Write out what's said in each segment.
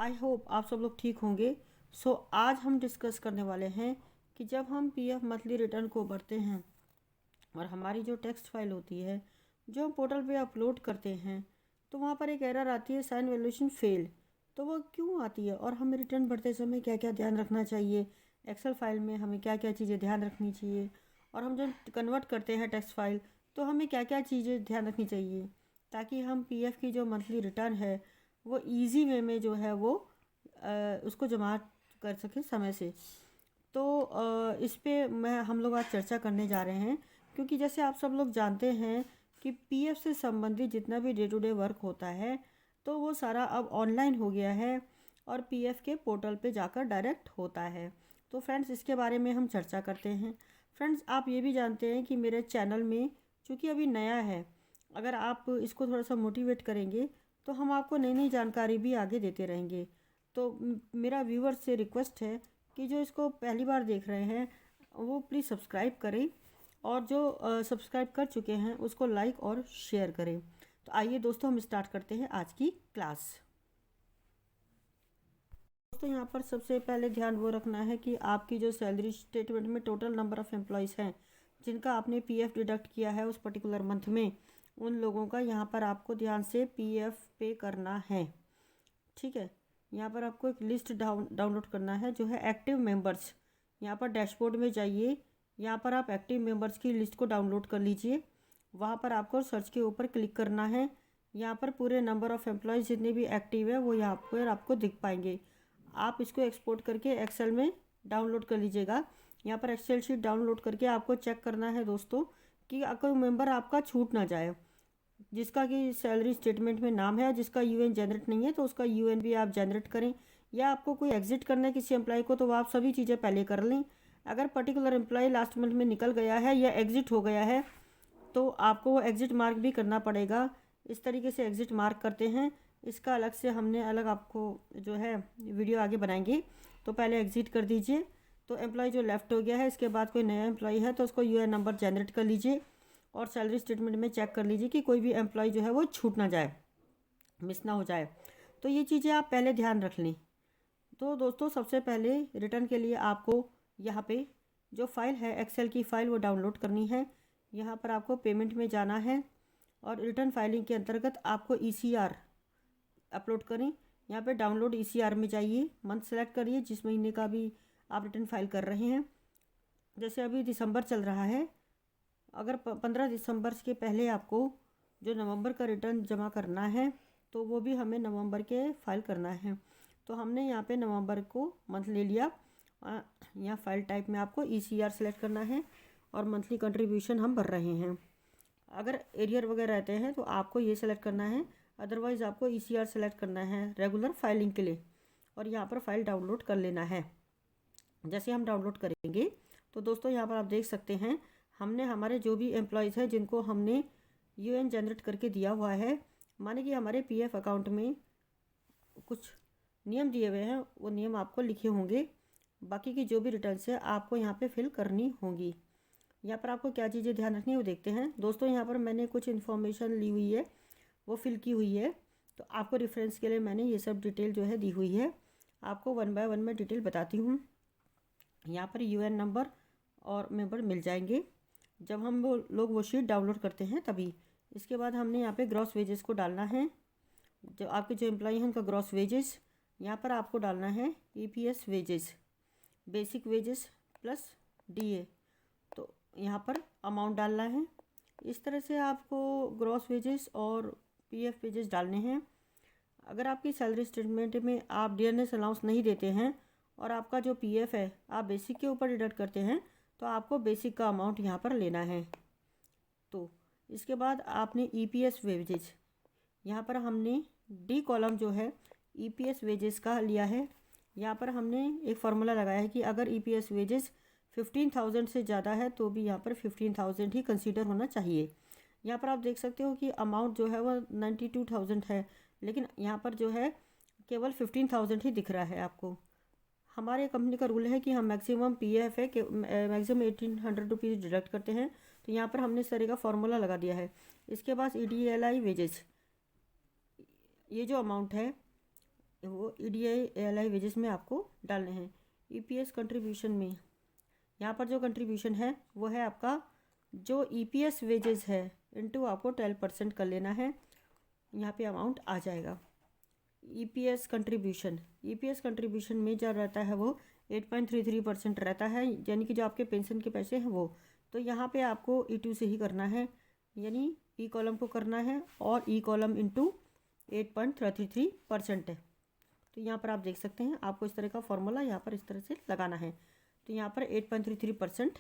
I hope आप सब लोग ठीक होंगे। आज हम डिस्कस करने वाले हैं कि जब हम पीएफ मंथली रिटर्न को भरते हैं और हमारी जो टेक्स्ट फाइल होती है जो हम पोर्टल पे अपलोड करते हैं तो वहाँ पर एक एरर आती है, साइन वैल्यूएशन फेल। तो वो क्यों आती है और हमें रिटर्न भरते समय क्या क्या ध्यान रखना चाहिए, एक्सेल फाइल में हमें क्या क्या चीज़ें ध्यान रखनी चाहिए, और हम जब कन्वर्ट करते हैं टेक्स्ट फाइल तो हमें क्या क्या चीज़ें ध्यान रखनी चाहिए ताकि हम पीएफ की जो मंथली रिटर्न है वो इजी वे में जो है वो उसको जमा कर सकें समय से। तो इस पे हम लोग आज चर्चा करने जा रहे हैं, क्योंकि जैसे आप सब लोग जानते हैं कि पीएफ से संबंधित जितना भी डे टू डे वर्क होता है तो वो सारा अब ऑनलाइन हो गया है और पीएफ के पोर्टल पे जाकर डायरेक्ट होता है। तो फ्रेंड्स इसके बारे में हम चर्चा करते हैं। फ्रेंड्स आप ये भी जानते हैं कि मेरे चैनल में, चूँकि अभी नया है, अगर आप इसको थोड़ा सा मोटिवेट करेंगे तो हम आपको नई नई जानकारी भी आगे देते रहेंगे। तो मेरा व्यूअर्स से रिक्वेस्ट है कि जो इसको पहली बार देख रहे हैं वो प्लीज़ सब्सक्राइब करें, और जो सब्सक्राइब कर चुके हैं उसको लाइक और शेयर करें। तो आइए दोस्तों हम स्टार्ट करते हैं आज की क्लास। दोस्तों यहाँ पर सबसे पहले ध्यान वो रखना है कि आपकी जो सैलरी स्टेटमेंट में टोटल नंबर ऑफ़ एम्प्लॉयज़ हैं जिनका आपने पीएफ डिडक्ट किया है उस पर्टिकुलर मंथ में, उन लोगों का यहाँ पर आपको ध्यान से पीएफ पे करना है। ठीक है, यहाँ पर आपको एक लिस्ट डाउनलोड करना है जो है एक्टिव मेंबर्स। यहाँ पर डैशबोर्ड में जाइए, यहाँ पर आप एक्टिव मेंबर्स की लिस्ट को डाउनलोड कर लीजिए। वहाँ पर आपको सर्च के ऊपर क्लिक करना है। यहाँ पर पूरे नंबर ऑफ़ एम्प्लॉयज़ जितने भी एक्टिव है वो यहाँ पर आपको दिख पाएंगे। आप इसको एक्सपोर्ट करके एक्सेल में डाउनलोड कर लीजिएगा। यहाँ पर एक्सेल शीट डाउनलोड करके आपको चेक करना है दोस्तों कि कोई मेंबर आपका छूट ना जाए। जिसका कि सैलरी स्टेटमेंट में नाम है, जिसका यूएन जनरेट नहीं है तो उसका यूएन भी आप जनरेट करें, या आपको कोई एग्जिट करना है किसी एम्प्लॉय को तो आप सभी चीज़ें पहले कर लें। अगर पर्टिकुलर एम्प्लॉय लास्ट मंथ में निकल गया है या एग्जिट हो गया है तो आपको वो एग्जिट मार्क भी करना पड़ेगा। इस तरीके से एग्जिट मार्क करते हैं। इसका अलग से हमने अलग आपको जो है वीडियो आगे बनाएंगे। तो पहले एग्जिट कर दीजिए। तो एम्प्लॉय जो लेफ़्ट हो गया है, इसके बाद कोई नया एम्प्लॉय है तो उसको यूएन नंबर जनरेट कर लीजिए और सैलरी स्टेटमेंट में चेक कर लीजिए कि कोई भी एम्प्लॉय जो है वो छूट ना जाए, मिस ना हो जाए। तो ये चीज़ें आप पहले ध्यान रख लें। तो दोस्तों सबसे पहले रिटर्न के लिए आपको यहाँ पे जो फाइल है एक्सेल की फ़ाइल वो डाउनलोड करनी है। यहाँ पर आपको पेमेंट में जाना है और रिटर्न फाइलिंग के अंतर्गत आपको ईसीआर अपलोड करें। यहाँ पे डाउनलोड ईसीआर में जाइए, मंथ सेलेक्ट करिए जिस महीने का भी आप रिटर्न फाइल कर रहे हैं। जैसे अभी दिसंबर चल रहा है, अगर 15 दिसंबर के पहले आपको जो नवंबर का रिटर्न जमा करना है तो वो भी हमें नवंबर के फाइल करना है। तो हमने यहाँ पे नवंबर को मंथ ले लिया। यहाँ फाइल टाइप में आपको ईसीआर सेलेक्ट करना है और मंथली कंट्रीब्यूशन हम भर रहे हैं। अगर एरियर वगैरह रहते हैं तो आपको ये सेलेक्ट करना है, अदरवाइज़ आपको ईसीआर सेलेक्ट करना है रेगुलर फाइलिंग के लिए, और यहाँ पर फाइल डाउनलोड कर लेना है। जैसे हम डाउनलोड करेंगे तो दोस्तों यहाँ पर आप देख सकते हैं हमने हमारे जो भी एम्प्लॉयज़ हैं जिनको हमने यूएन जनरेट करके दिया हुआ है, माने कि हमारे पीएफ अकाउंट में कुछ नियम दिए हुए हैं, वो नियम आपको लिखे होंगे। बाकी की जो भी रिटर्न्स है आपको यहाँ पे फिल करनी होंगी। यहाँ पर आपको क्या चीज़ें ध्यान रखनी है वो देखते हैं। दोस्तों यहाँ पर मैंने कुछ इन्फॉर्मेशन ली हुई है, वो फिल की हुई है। तो आपको रेफरेंस के लिए मैंने ये सब डिटेल जो है दी हुई है। आपको 1 बाय 1 में डिटेल बताती हूँ। यहाँ पर यूएन नंबर और मेंबर मिल जाएंगे जब हम वो शीट डाउनलोड करते हैं तभी। इसके बाद हमने यहाँ पे ग्रॉस वेजेस को डालना है। जो आपके जो एम्प्लॉई हैं उनका ग्रॉस वेजेस यहाँ पर आपको डालना है, EPS wages, basic wages plus DA. तो यहाँ पर अमाउंट डालना है। इस तरह से आपको ग्रॉस वेजेस और पीएफ वेजेस डालने हैं। अगर आपकी सैलरी स्टेटमेंट में आप डियरनेस अलाउंस नहीं देते हैं और आपका जो पीएफ है आप बेसिक के ऊपर डिडक्ट करते हैं तो आपको बेसिक का अमाउंट यहाँ पर लेना है। तो इसके बाद आपने ईपीएस वेजेस, यहाँ पर हमने डी कॉलम जो है ईपीएस वेजेस का लिया है। यहाँ पर हमने एक फार्मूला लगाया है कि अगर ईपीएस वेजेस 15,000 से ज़्यादा है तो भी यहाँ पर 15,000 ही कंसीडर होना चाहिए। यहाँ पर आप देख सकते हो कि अमाउंट जो है वो 92,000 है, लेकिन यहाँ पर जो है केवल 15,000 ही दिख रहा है आपको। हमारे कंपनी का रूल है कि हम मैक्सिमम पीएफ है कि मैक्सिमम 1,800 रुपीज़ डिडक्ट करते हैं। तो यहाँ पर हमने सारे का फार्मूला लगा दिया है। इसके बाद ईडीएलआई वेजेस, ये जो अमाउंट है वो EDI ALI वेजेस में आपको डालने हैं। EPS कंट्रीब्यूशन में यहाँ पर जो कंट्रीब्यूशन है वो है आपका जो EPS वेजेस है इनटू आपको 12% कर लेना है, यहाँ पे अमाउंट आ जाएगा। EPS कंट्रीब्यूशन में जो रहता है वो 8.33% रहता है, यानी कि जो आपके पेंशन के पैसे हैं वो। तो यहाँ पे आपको E2 से ही करना है, यानी E कॉलम को करना है और E कॉलम इंटू 8.33% है। तो यहाँ पर आप देख सकते हैं, आपको इस तरह का फॉर्मूला यहाँ पर इस तरह से लगाना है। तो यहाँ पर 8.33%।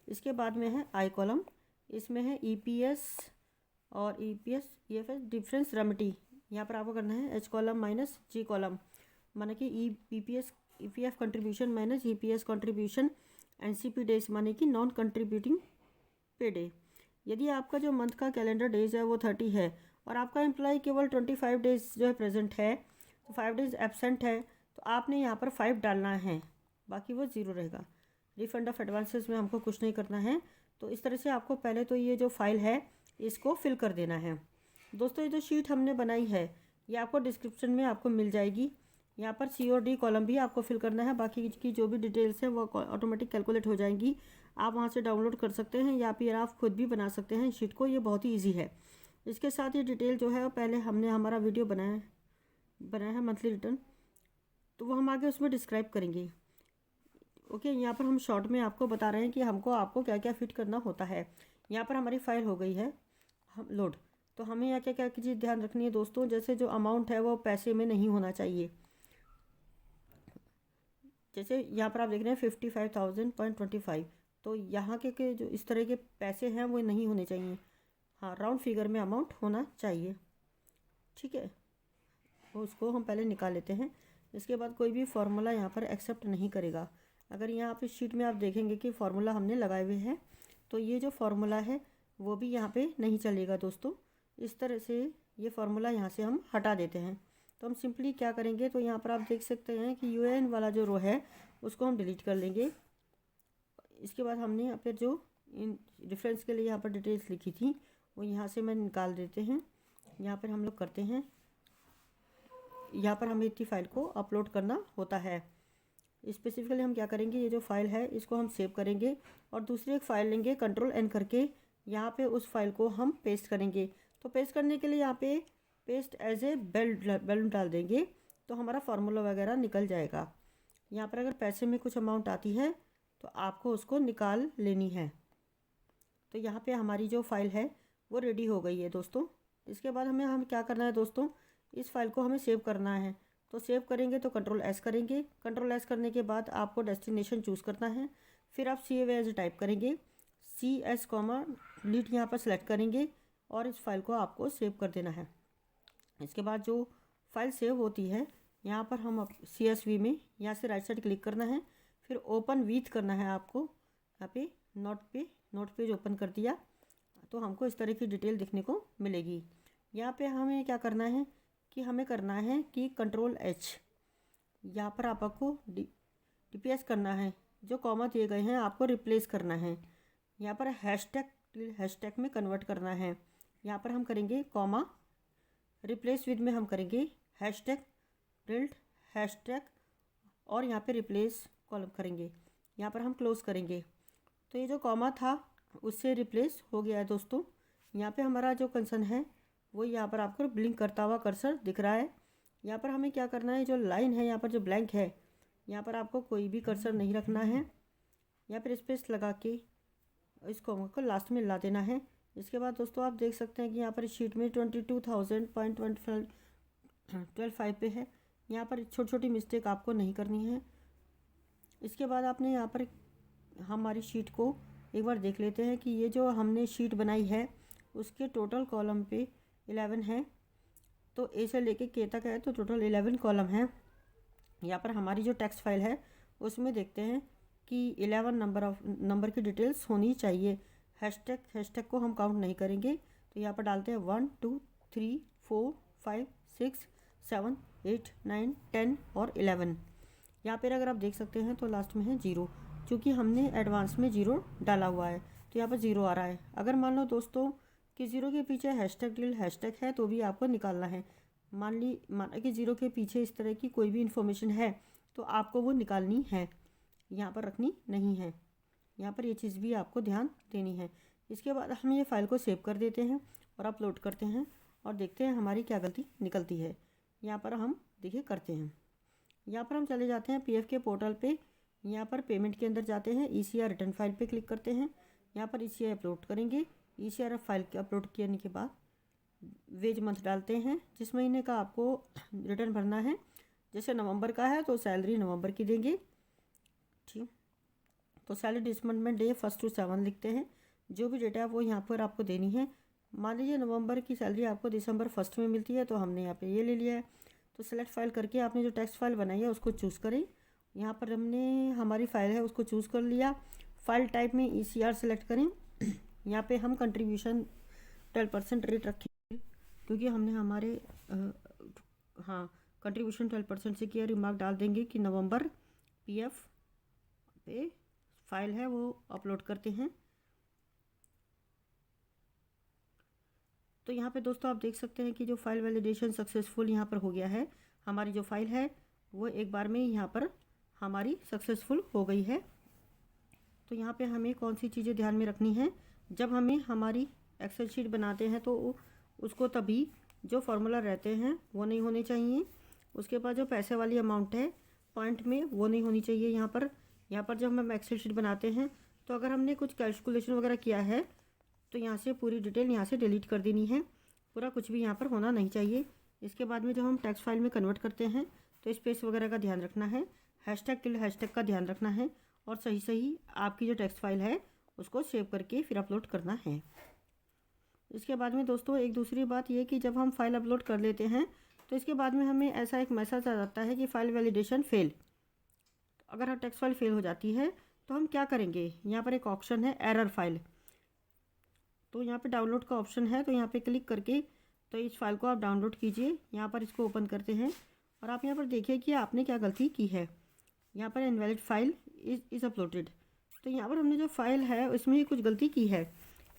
इसके बाद में है I कॉलम, इसमें है EPS और EPS EFS डिफरेंस रेमिडी। यहाँ पर आपको करना है H column minus G column, माने कि EPF contribution minus EPS contribution NCP days, माने कि नॉन कंट्रीब्यूटिंग पे डे। यदि आपका जो मंथ का कैलेंडर डेज है वो 30 है और आपका एम्प्लॉय केवल 25 डेज जो है प्रेजेंट है, तो 5 डेज एब्सेंट है, तो आपने यहाँ पर 5 डालना है, बाकी वो 0 रहेगा। रिफंड ऑफ एडवांसेस में हमको कुछ नहीं करना है। तो इस तरह से आपको पहले तो ये जो फाइल है इसको फिल कर देना है। दोस्तों, ये जो शीट हमने बनाई है ये आपको डिस्क्रिप्शन में आपको मिल जाएगी। यहाँ पर C और D कॉलम भी आपको फिल करना है, बाकी की जो भी डिटेल्स हैं वो ऑटोमेटिक कैलकुलेट हो जाएंगी। आप वहाँ से डाउनलोड कर सकते हैं या फिर आप खुद भी बना सकते हैं शीट को, ये बहुत ही ईजी है। इसके साथ ये डिटेल जो है पहले हमने हमारा वीडियो बनाया है मंथली रिटर्न, तो वो हम आगे उसमें डिस्क्राइब करेंगे। ओके, यहाँ पर हम शॉर्ट में आपको बता रहे हैं कि आपको क्या क्या फिट करना होता है। यहाँ पर हमारी फाइल हो गई है हम लोड, तो हमें यहाँ क्या क्या चीज़ ध्यान रखनी है दोस्तों, जैसे जो अमाउंट है वो पैसे में नहीं होना चाहिए। जैसे यहाँ पर आप देख रहे हैं 55,000.25, तो यहाँ के जो इस तरह के पैसे हैं वो नहीं होने चाहिए। हाँ, राउंड फिगर में अमाउंट होना चाहिए, ठीक है। तो उसको हम पहले निकाल लेते हैं। इसके बाद कोई भी फार्मूला यहाँ पर एक्सेप्ट नहीं करेगा। अगर यहाँ पे शीट में आप देखेंगे कि फार्मूला हमने लगाए हुए हैं, तो ये जो फार्मूला है वो भी यहाँ पे नहीं चलेगा दोस्तों। इस तरह से ये फार्मूला यहाँ से हम हटा देते हैं। तो हम सिंपली क्या करेंगे, तो यहाँ पर आप देख सकते हैं कि UN वाला जो रो है उसको हम डिलीट कर लेंगे। इसके बाद हमने यहाँ पर जो इन रेफरेंस के लिए यहाँ पर डिटेल्स लिखी थी वो यहाँ से मैं निकाल देते हैं। यहाँ पर हम लोग करते हैं, यहाँ पर हमें इतनी फाइल को अपलोड करना होता है। स्पेसिफिकली हम क्या करेंगे, ये जो फाइल है इसको हम सेव करेंगे और दूसरी एक फ़ाइल लेंगे, Ctrl+N करके यहाँ पे उस फाइल को हम पेस्ट करेंगे। तो पेस्ट करने के लिए यहाँ पे पेस्ट एज ए बैलून डाल देंगे, तो हमारा फार्मूला वगैरह निकल जाएगा। यहाँ पर अगर पैसे में कुछ अमाउंट आती है तो आपको उसको निकाल लेनी है। तो यहाँ पे हमारी जो फाइल है वो रेडी हो गई है दोस्तों। इसके बाद हम क्या करना है दोस्तों, इस फाइल को हमें सेव करना है। तो सेव करेंगे तो Ctrl+S करेंगे। Ctrl+S करने के बाद आपको डेस्टिनेशन चूज़ करना है, फिर आप सेव एज टाइप करेंगे, CS डिलीट यहाँ पर सेलेक्ट करेंगे और इस फाइल को आपको सेव कर देना है। इसके बाद जो फाइल सेव होती है यहाँ पर हम CSV में यहाँ से राइट साइड क्लिक करना है, फिर ओपन विथ करना है आपको। यहाँ पे नोट पेज ओपन कर दिया तो हमको इस तरह की डिटेल दिखने को मिलेगी। यहाँ पे हमें क्या करना है कि हमें करना है कि Ctrl+H, यहाँ पर आपको DPS करना है, जो कॉमा दिए गए हैं आपको रिप्लेस करना है। यहाँ पर हैशटैग में कन्वर्ट करना है। यहाँ पर हम करेंगे कॉमा, रिप्लेस विद में हम करेंगे हैशटैग और यहाँ पे रिप्लेस कॉलम करेंगे। यहाँ पर हम क्लोज करेंगे, तो ये जो कॉमा था उससे रिप्लेस हो गया है दोस्तों। यहाँ पे हमारा जो कंसर्न है वो यहाँ पर आपको ब्लिंक करता हुआ कर्सर दिख रहा है। यहाँ पर हमें क्या करना है, जो लाइन है यहाँ पर जो ब्लैंक है यहाँ पर आपको कोई भी कर्सर नहीं रखना है। यहाँ पर स्पेस लगा के इस कॉमा को लास्ट में ला देना है। इसके बाद दोस्तों आप देख सकते हैं कि यहाँ पर शीट में 22,000.25 पे है। यहाँ पर छोटी छोटी मिस्टेक आपको नहीं करनी है। इसके बाद आपने यहाँ पर हमारी शीट को एक बार देख लेते हैं कि ये जो हमने शीट बनाई है उसके टोटल कॉलम पे 11 है, तो ए से लेके के तक है, तो टोटल 11 कॉलम है। यहाँ पर हमारी जो टेक्स्ट फाइल है उसमें देखते हैं कि 11 नंबर की डिटेल्स होनी चाहिए। हैशटैग को हम काउंट नहीं करेंगे, तो यहाँ पर डालते हैं 1 2 3 4 5 6 7 8 9 10 और 11। यहाँ पर अगर आप देख सकते हैं तो लास्ट में है 0, क्योंकि हमने एडवांस में 0 डाला हुआ है तो यहाँ पर 0 आ रहा है। अगर मान लो दोस्तों कि 0 के पीछे हैशटैग है तो भी आपको निकालना है। माना कि 0 के पीछे इस तरह की कोई भी इन्फॉर्मेशन है तो आपको वो निकालनी है, यहाँ पर रखनी नहीं है। यहाँ पर ये चीज़ भी आपको ध्यान देनी है। इसके बाद हम ये फ़ाइल को सेव कर देते हैं और अपलोड करते हैं और देखते हैं हमारी क्या गलती निकलती है। यहाँ पर हम देखिए करते हैं, यहाँ पर हम चले जाते हैं पीएफ के पोर्टल पे। यहाँ पर पेमेंट के अंदर जाते हैं, ईसीआर रिटर्न फाइल पे क्लिक करते हैं। यहाँ पर ईसीआर अपलोड करेंगे। ईसीआर फाइल के अपलोड करने के बाद वेज मंथ डालते हैं, जिस महीने का आपको रिटर्न भरना है। जैसे नवंबर का है तो सैलरी नवंबर की देंगे, ठीक। तो सैलरी डिसबर्समेंट डे 1 to 7 लिखते हैं। जो भी डेटा है वो यहाँ पर आपको देनी है। मान लीजिए नवंबर की सैलरी आपको दिसंबर 1 में मिलती है, तो हमने यहाँ पे ये ले लिया है। तो सेलेक्ट फाइल करके आपने जो टेक्स्ट फाइल बनाई है उसको चूज़ करें। यहाँ पर हमने हमारी फाइल है उसको चूज़ कर लिया। फाइल टाइप में ECR सेलेक्ट करें। यहाँ पे हम कंट्रीब्यूशन 12% रेट रखें, क्योंकि हमने हमारे कंट्रीब्यूशन 12% से किया। रिमार्क डाल देंगे कि नवंबर PF पे फाइल है वो अपलोड करते हैं। तो यहाँ पे दोस्तों आप देख सकते हैं कि जो फाइल वैलिडेशन सक्सेसफुल यहाँ पर हो गया है। हमारी जो फाइल है वो एक बार में यहाँ पर हमारी सक्सेसफुल हो गई है। तो यहाँ पे हमें कौन सी चीज़ें ध्यान में रखनी है, जब हमें हमारी एक्सेल शीट बनाते हैं तो उसको तभी जो फार्मूला रहते हैं वो नहीं होने चाहिए। उसके बाद जो पैसे वाली अमाउंट है पॉइंट में वो नहीं होनी चाहिए। यहाँ पर जब हम एक्सेल शीट बनाते हैं तो अगर हमने कुछ कैलकुलेशन वगैरह किया है तो यहाँ से पूरी डिटेल यहाँ से डिलीट कर देनी है। पूरा कुछ भी यहाँ पर होना नहीं चाहिए। इसके बाद में जब हम टेक्स्ट फाइल में कन्वर्ट करते हैं तो स्पेस वगैरह का ध्यान रखना है, हैशटैग टिल हैशटैग का ध्यान रखना है और सही आपकी जो टेक्स्ट फाइल है उसको सेव करके फिर अपलोड करना है। इसके बाद में दोस्तों एक दूसरी बात ये कि जब हम फाइल अपलोड कर लेते हैं तो इसके बाद में हमें ऐसा एक मैसेज आ जाता है कि फ़ाइल वैलिडेशन फेल। अगर हम टेक्स्ट फाइल फेल हो जाती है तो हम क्या करेंगे, यहाँ पर एक ऑप्शन है एरर फाइल। तो यहाँ पे डाउनलोड का ऑप्शन है, तो यहाँ पे क्लिक करके तो इस फाइल को आप डाउनलोड कीजिए। यहाँ पर इसको ओपन करते हैं और आप यहाँ पर देखिए कि आपने क्या गलती की है। यहाँ पर इनवैलिड फाइल इज़ अपलोडेड। तो यहाँ पर हमने जो फाइल है उसमें ही कुछ गलती की है,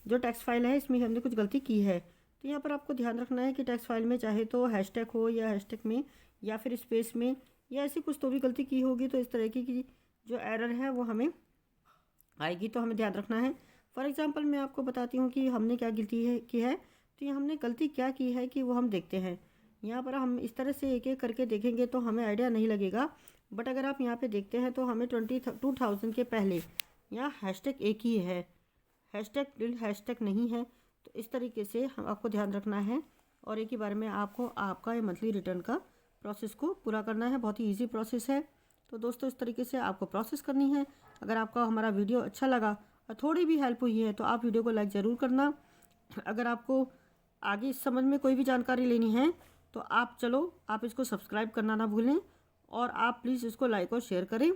जो टेक्स्ट फाइल है इसमें हमने कुछ गलती की है। तो यहाँ पर आपको ध्यान रखना है कि टेक्स्ट फाइल में चाहे तो हैशटैग हो या हैशटैग में या फिर स्पेस में या ऐसी कुछ तो भी गलती की होगी, तो इस तरह की जो एरर है वो हमें आएगी, तो हमें ध्यान रखना है। फॉर एग्ज़ाम्पल मैं आपको बताती हूँ कि हमने क्या गलती की है। तो ये हमने गलती क्या की है कि वो हम देखते हैं। यहाँ पर हम इस तरह से एक एक करके देखेंगे तो हमें आइडिया नहीं लगेगा, बट अगर आप यहाँ पे देखते हैं तो हमें 2000 के पहले यहाँ हैशटैग एक ही है, हैशटैग नहीं है। तो इस तरीके से हम आपको ध्यान रखना है और एक ही बार में आपको आपका मंथली रिटर्न का प्रोसेस को पूरा करना है। बहुत ही ईजी प्रोसेस है। तो दोस्तों इस तरीके से आपको प्रोसेस करनी है। अगर आपका हमारा वीडियो अच्छा लगा और थोड़ी भी हेल्प हुई है तो आप वीडियो को लाइक ज़रूर करना। अगर आपको आगे इस संबंध में कोई भी जानकारी लेनी है तो आप इसको सब्सक्राइब करना ना भूलें और आप प्लीज़ इसको लाइक और शेयर करें।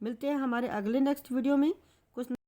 मिलते हैं हमारे अगले नेक्स्ट वीडियो में कुछ